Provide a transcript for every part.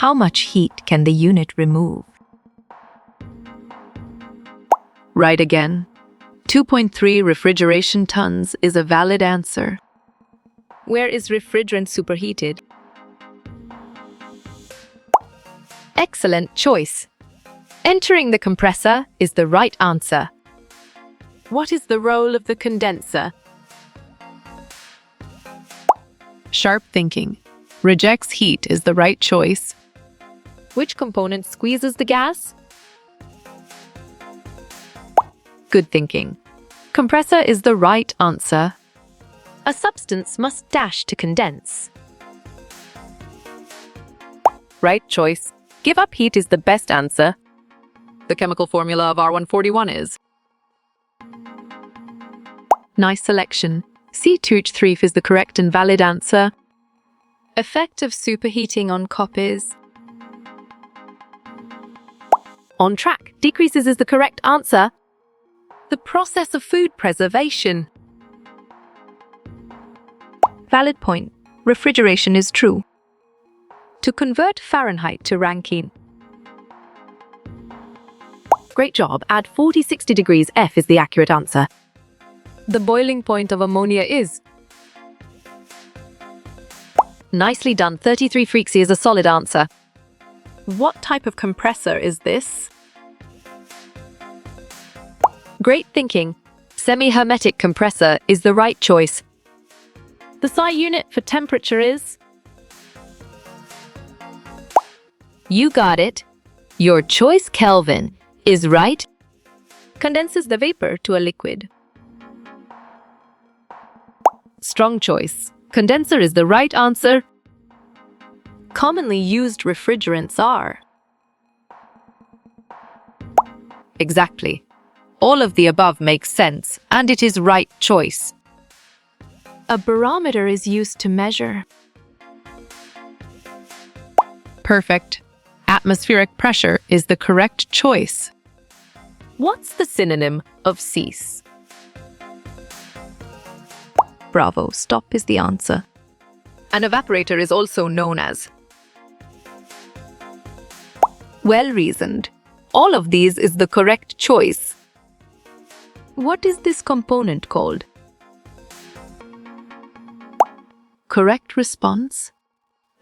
How much heat can the unit remove? Right again. 2.3 refrigeration tons is a valid answer. Where is refrigerant superheated? Excellent choice. Entering the compressor is the right answer. What is the role of the condenser? Sharp thinking. Rejects heat is the right choice. Which component squeezes the gas? Good thinking. Compressor is the right answer. A substance must dash to condense. Right choice. Give up heat is the best answer. The chemical formula of R141 is. Nice selection. C2H3 is the correct and valid answer. Effect of superheating on copies. On track. Decreases is the correct answer. The process of food preservation. Valid point. Refrigeration is true. To convert Fahrenheit to Rankine. Great job. Add 40-60 degrees F is the accurate answer. The boiling point of ammonia is. Nicely done. 33 freaksy is a solid answer. What type of compressor is this? Great thinking. Semi-hermetic compressor is the right choice. The SI unit for temperature is. You got it. Your choice, Kelvin, is right. Condenses the vapor to a liquid. Strong choice. Condenser is the right answer. Commonly used refrigerants are. Exactly. All of the above makes sense, and it is right choice. A barometer is used to measure. Perfect. Atmospheric pressure is the correct choice. What's the synonym of cease? Bravo. Stop is the answer. An evaporator is also known as. Well reasoned. All of these is the correct choice. What is this component called? Correct response.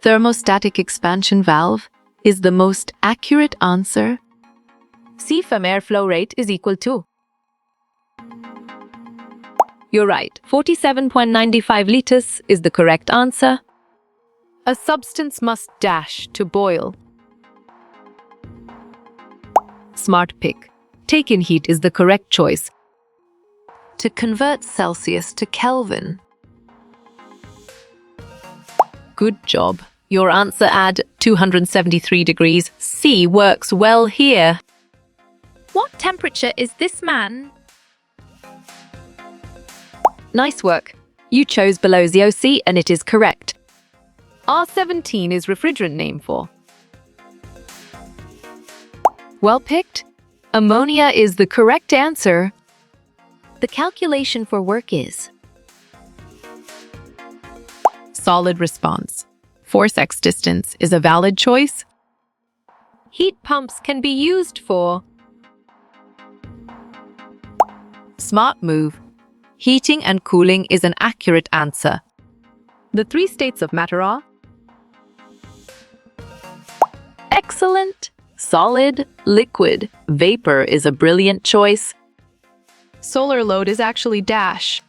Thermostatic expansion valve is the most accurate answer. CFM airflow rate is equal to. You're right. 47.95 liters is the correct answer. A substance must dash to boil. Smart pick. Take in heat is the correct choice. To convert Celsius to Kelvin. Good job. Your answer add 273 degrees C works well here. What temperature is this man? Nice work. You chose below ZOC and it is correct. R17 is refrigerant name for. Well picked. Ammonia is the correct answer. The calculation for work is. Solid response. Force x distance is a valid choice. Heat pumps can be used for. Smart move. Heating and cooling is an accurate answer. The three states of matter are. Excellent. Solid, liquid, vapor is a brilliant choice. Solar load is actually dash.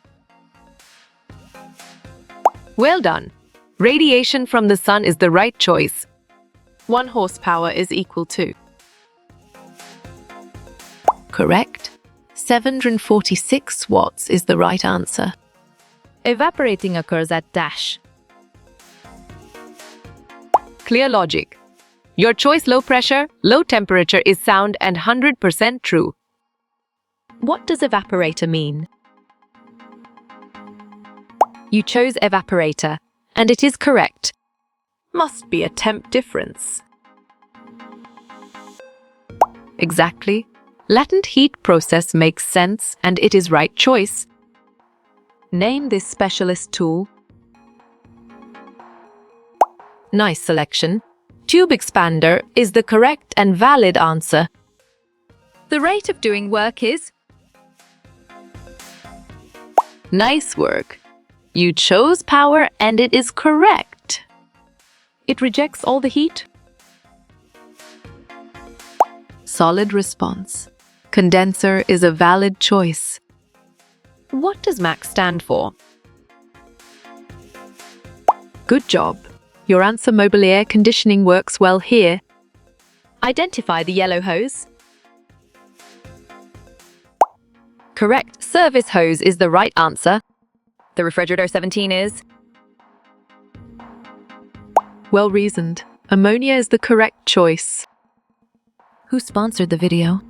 Well done. Radiation from the sun is the right choice. 1 horsepower is equal to. Correct. 746 watts is the right answer. Evaporating occurs at dash. Clear logic. Your choice low pressure, low temperature is sound and 100% true. What does evaporator mean? You chose evaporator, and it is correct. Must be a temp difference. Exactly. Latent heat process makes sense, and it is right choice. Name this specialist tool. Nice selection. Tube expander is the correct and valid answer. The rate of doing work is... Nice work. You chose power and it is correct. It rejects all the heat. Solid response. Condenser is a valid choice. What does MAC stand for? Good job. Your answer, mobile air conditioning, works well here. Identify the yellow hose. Correct. Service hose is the right answer. The refrigerator 17 is... Well reasoned. Ammonia is the correct choice. Who sponsored the video?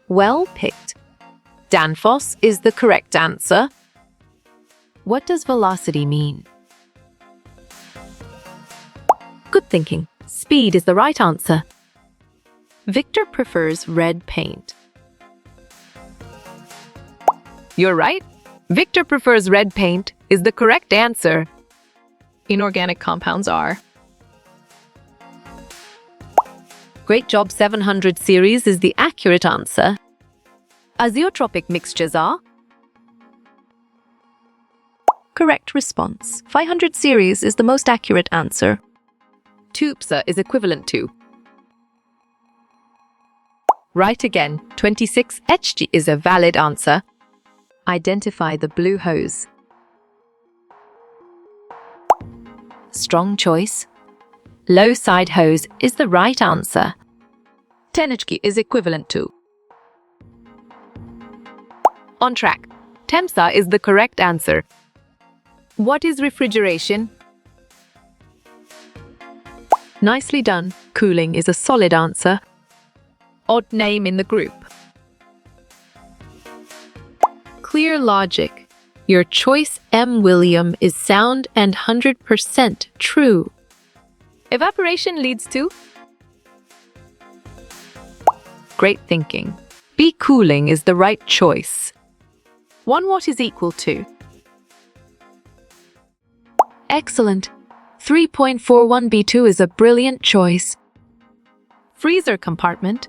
Well picked. Danfoss is the correct answer. What does velocity mean? Good thinking. Speed is the right answer. Victor prefers red paint. You're right. Victor prefers red paint is the correct answer. Inorganic compounds are... Great job. 700 series is the accurate answer. Azeotropic mixtures are... Correct response. 500 series is the most accurate answer. TUPSA is equivalent to... Right again. 26 HG is a valid answer. Identify the blue hose. Strong choice. Low side hose is the right answer. 10 HG is equivalent to... On track. TEMSA is the correct answer. What is refrigeration? Nicely done. Cooling is a solid answer. Odd name in the group. Clear logic. Your choice, M. William, is sound and 100% true. Evaporation leads to... Great thinking. B. Cooling is the right choice. 1 watt is equal to... Excellent. 3.41 B2 is a brilliant choice. Freezer compartment.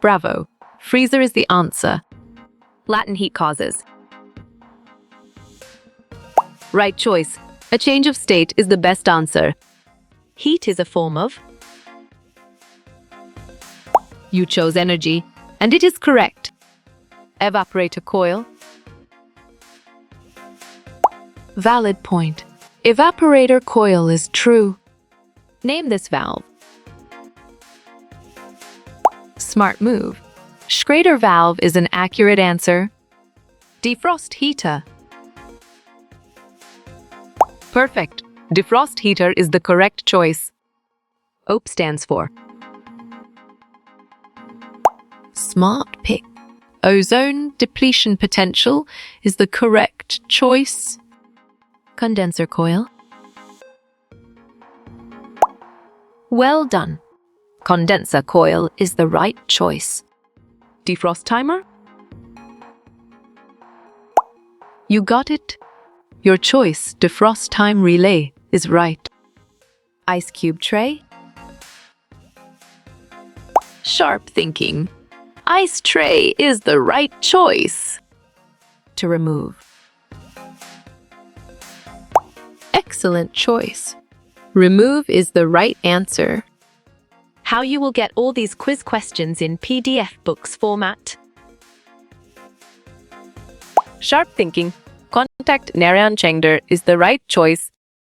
Bravo. Freezer is the answer. Latent heat causes. Right choice. A change of state is the best answer. Heat is a form of... You chose energy, and it is correct. Evaporator coil. Valid point. Evaporator coil is true. Name this valve. Smart move. Schrader valve is an accurate answer. Defrost heater. Perfect. Defrost heater is the correct choice. OPE stands for... Smart pick. Ozone depletion potential is the correct choice. Condenser coil. Well done. Condenser coil is the right choice. Defrost timer? You got it. Your choice, defrost time relay, is right. Ice cube tray? Sharp thinking. Ice tray is the right choice. To remove. Excellent choice. Remove is the right answer. How you will get all these quiz questions in PDF books format. Sharp thinking. Contact Narayan Chengder is the right choice.